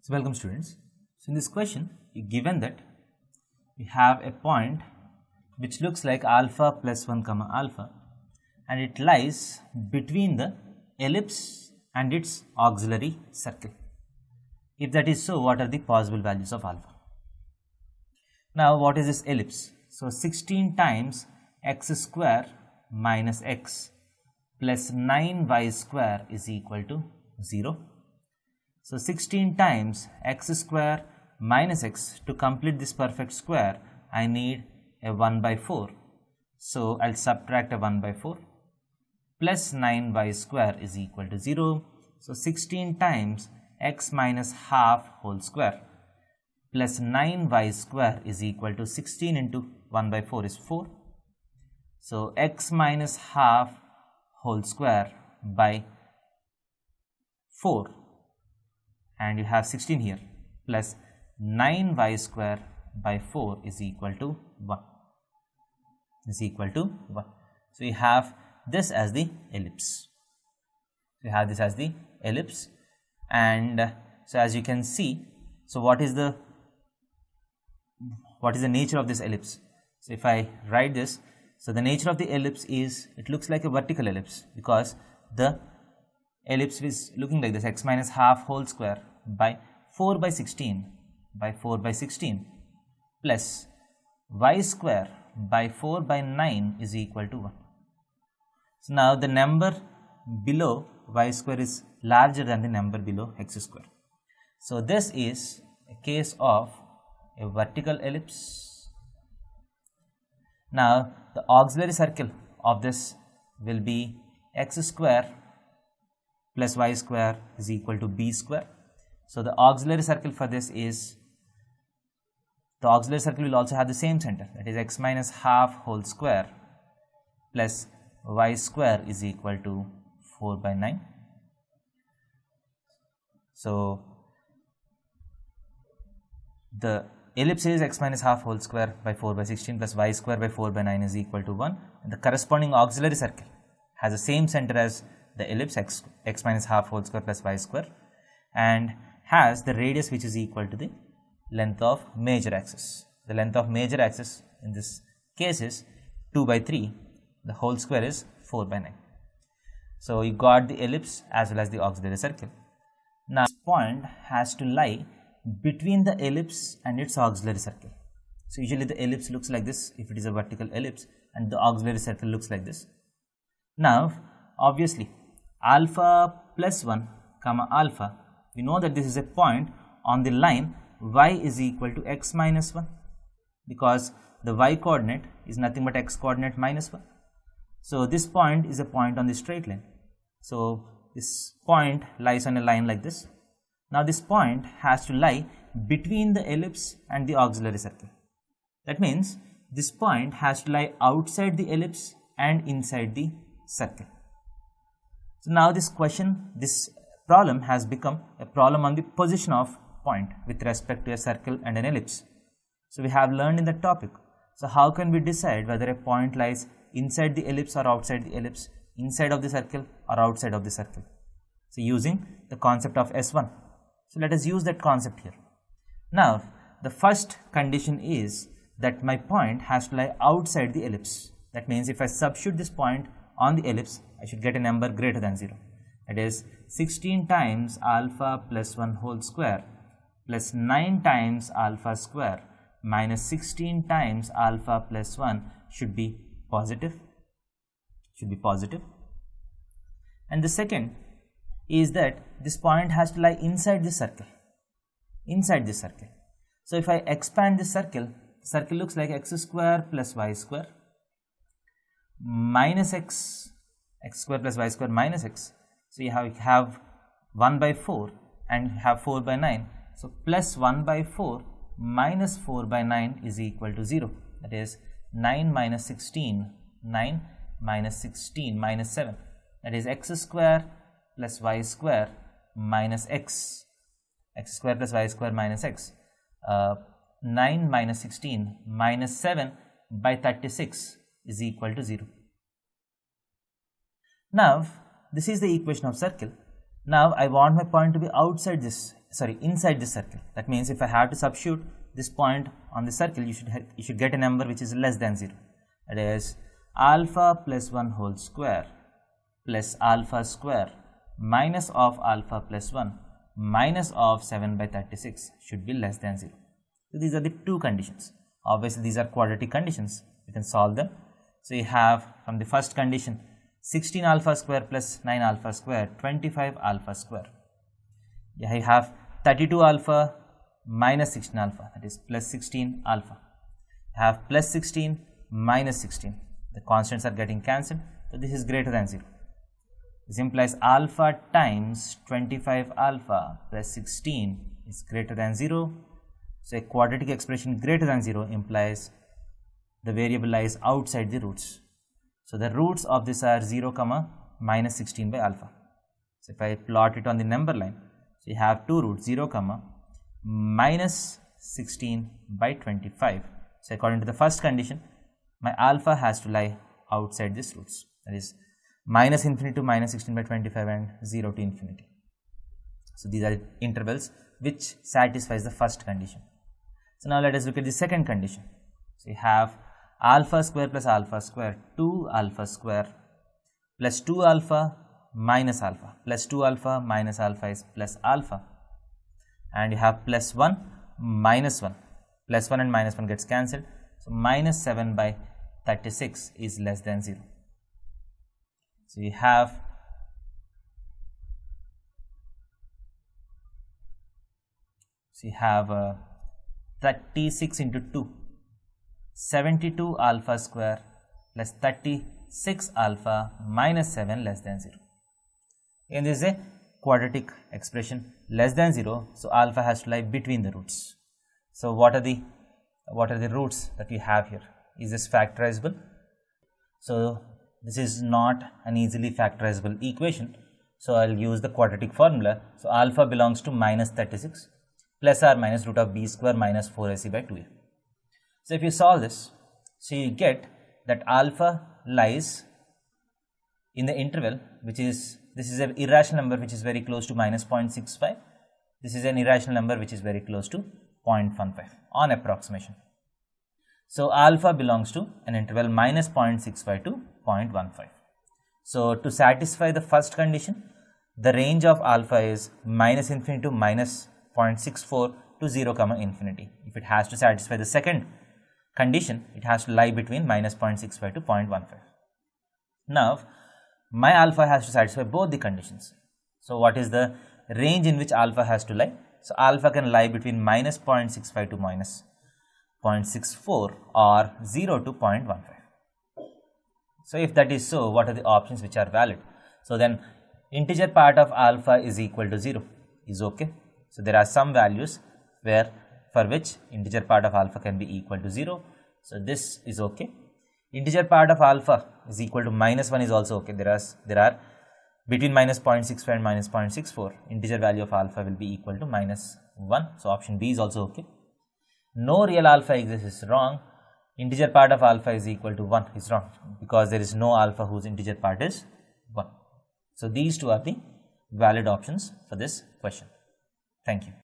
So welcome students. So in this question, given that we have a point which looks like alpha plus 1 comma alpha, and it lies between the ellipse and its auxiliary circle. If that is so, what are the possible values of alpha? Now what is this ellipse? So 16 times x square minus x plus 9y square is equal to 0. So 16 times x square minus x, to complete this perfect square I need a 1 by 4. So I'll subtract a 1 by 4 plus 9y square is equal to 0. So 16 times x minus half whole square plus 9y square is equal to 16 into 1 by 4 is 4. So x minus half whole square by 4, and you have 16 here, plus 9y square by 4 is equal to 1. So you have this as the ellipse. And so as you can see, so what is the nature of this ellipse? So if I write this, so the nature of the ellipse is, it looks like a vertical ellipse because the ellipse is looking like this, x minus half whole square by 4 by 16 plus y square by 4 by 9 is equal to 1. So now the number below y square is larger than the number below x square. So this is a case of a vertical ellipse. Now the auxiliary circle of this will be x square plus y square is equal to b square. So the auxiliary circle for this is, the auxiliary circle will also have the same center, that is x minus half whole square plus y square is equal to 4 by 9. So the ellipse is x minus half whole square by 4 by 16 plus y square by 4 by 9 is equal to 1, and the corresponding auxiliary circle has the same center as the ellipse, x minus half whole square plus y square, and has the radius which is equal to the length of major axis. The length of major axis in this case is 2 by 3, the whole square is 4 by 9. So you got the ellipse as well as the auxiliary circle. Now this point has to lie between the ellipse and its auxiliary circle. So usually the ellipse looks like this if it is a vertical ellipse, and the auxiliary circle looks like this. Now obviously alpha plus 1 comma alpha, we know that this is a point on the line y is equal to x minus 1, because the y coordinate is nothing but x coordinate minus 1. So this point is a point on the straight line. So this point lies on a line like this. Now this point has to lie between the ellipse and the auxiliary circle. That means this point has to lie outside the ellipse and inside the circle. So now this problem has become a problem on the position of point with respect to a circle and an ellipse. So we have learned in the topic. So how can we decide whether a point lies inside the ellipse or outside the ellipse, inside of the circle or outside of the circle? So using the concept of S1. So let us use that concept here. Now the first condition is that my point has to lie outside the ellipse. That means if I substitute this point on the ellipse, I should get a number greater than 0. That is 16 times alpha plus 1 whole square plus 9 times alpha square minus 16 times alpha plus 1 should be positive. And the second is that this point has to lie inside this circle. So if I expand this circle, the circle looks like x square plus y square minus x square plus y square minus x. So you have 1 by 4 and have 4 by 9. So plus 1 by 4 minus 4 by 9 is equal to 0. That is 9 minus 16 minus 7. That is x square plus y square minus x square plus y square minus x. 9 minus 16 minus 7 by 36 is equal to 0. Now this is the equation of circle. Now I want my point to be inside this circle. That means if I have to substitute this point on the circle, you should get a number which is less than 0. That is alpha plus 1 whole square plus alpha square minus of alpha plus 1 minus of 7 by 36 should be less than 0. So these are the two conditions. Obviously these are quadratic conditions. You can solve them. So you have from the first condition 16 alpha square plus 9 alpha square, 25 alpha square. Yeah, you have 32 alpha minus 16 alpha, that is plus 16 alpha. You have plus 16 minus 16. The constants are getting cancelled, so this is greater than 0. This implies alpha times 25 alpha plus 16 is greater than 0. So a quadratic expression greater than 0 implies the variable lies outside the roots. So the roots of this are 0, minus 16 by alpha. So if I plot it on the number line, so you have two roots 0, minus 16 by 25. So according to the first condition, my alpha has to lie outside these roots. That is minus infinity to minus 16 by 25 and 0 to infinity. So these are intervals which satisfies the first condition. So now let us look at the second condition. So you have alpha square plus alpha square, 2 alpha square plus 2 alpha minus alpha, plus 2 alpha minus alpha is plus alpha, and you have plus 1 minus 1, plus 1 and minus 1 gets cancelled. So minus 7 by 36 is less than 0. So you have 36 into 2, 72 alpha square plus 36 alpha minus 7 less than 0. And this is a quadratic expression less than 0, so alpha has to lie between the roots. So what are the roots that we have here? Is this factorizable? So this is not an easily factorizable equation, so I'll use the quadratic formula. So alpha belongs to minus 36 plus or minus root of b square minus 4ac by 2a. So if you solve this, so you get that alpha lies in the interval which is, this is an irrational number which is very close to minus 0.65. This is an irrational number which is very close to 0.15 on approximation. So alpha belongs to an interval minus 0.65 to 0.15. So to satisfy the first condition, the range of alpha is minus infinity to minus 0.64 to 0, infinity. If it has to satisfy the second condition, it has to lie between minus 0.65 to 0.15. Now, my alpha has to satisfy both the conditions. So what is the range in which alpha has to lie? So alpha can lie between minus 0.65 to minus 0.64 or 0 to 0.15. So if that is so, what are the options which are valid? So then integer part of alpha is equal to 0 is okay. So there are some values for which integer part of alpha can be equal to 0. So this is okay. Integer part of alpha is equal to minus 1 is also okay. There are between minus 0.65 and minus 0.64, integer value of alpha will be equal to minus 1. So option B is also okay. No real alpha exists is wrong. Integer part of alpha is equal to 1 is wrong, because there is no alpha whose integer part is 1. So these two are the valid options for this question. Thank you.